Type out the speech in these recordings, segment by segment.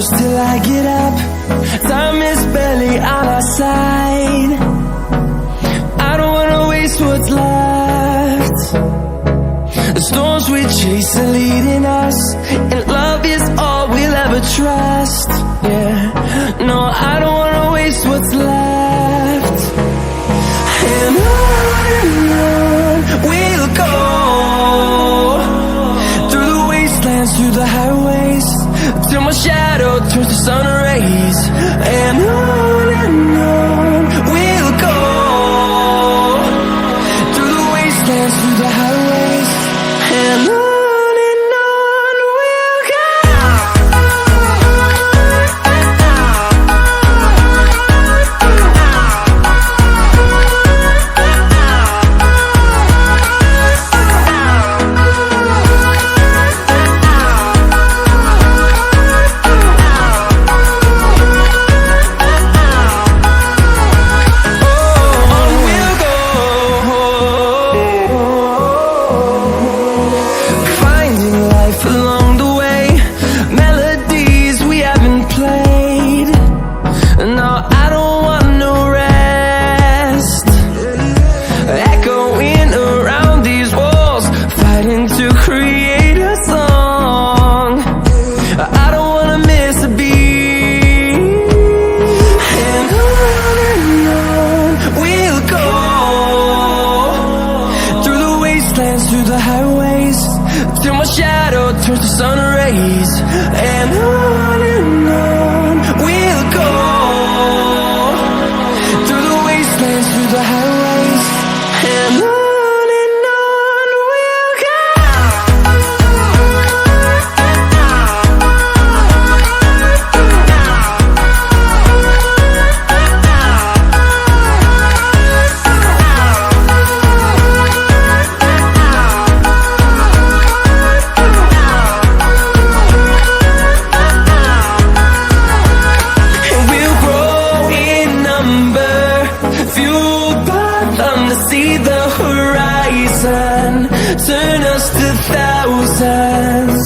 close till I get up. Time is barely on our side. I don't wanna waste what's left. The storms we chase are leading us, and love is all we'll ever trust. Yeah, no, I don't wanna waste what's left. And on we'll go, through the wastelands, through the highways, till my shadow turns to sun rays. And on we'll go, through the wastelands, through the highways, and on we'll go. Through the highways, till my shadow turns to sun rays. And on we'll go, through the wastelands, through the highways, and on we'll go. See the horizon, turn us to thousands,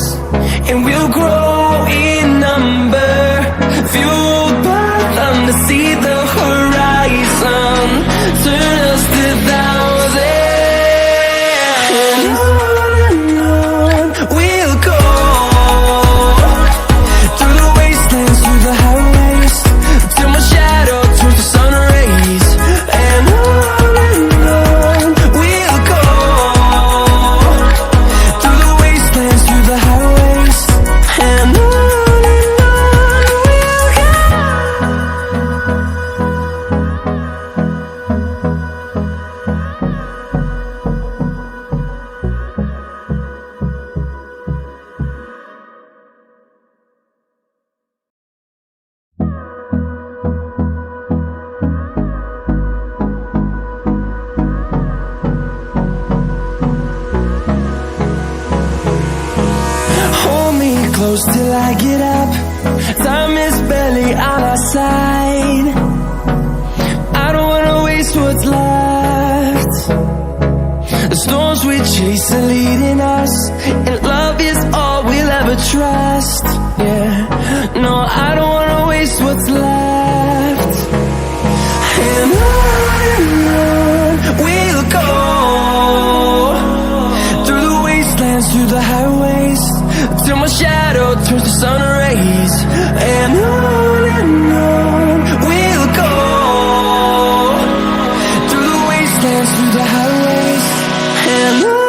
and we'll grow in number, fueled by them. To see the horizon, turn us to thousands, and on we'll go, through the wastelands, through the highways, till my shadow turns to sun rays. And close till I get up. Time is barely on our side. I don't wanna waste what's left. The storms we chase are leading us, and love is all we'll ever trust. Yeah, no, I don't wanna waste what's left. And on we'll go, through the wastelands, through the highways, till my shadow turns to sun rays. And on we'll go, through the wastelands, through the highways, and on.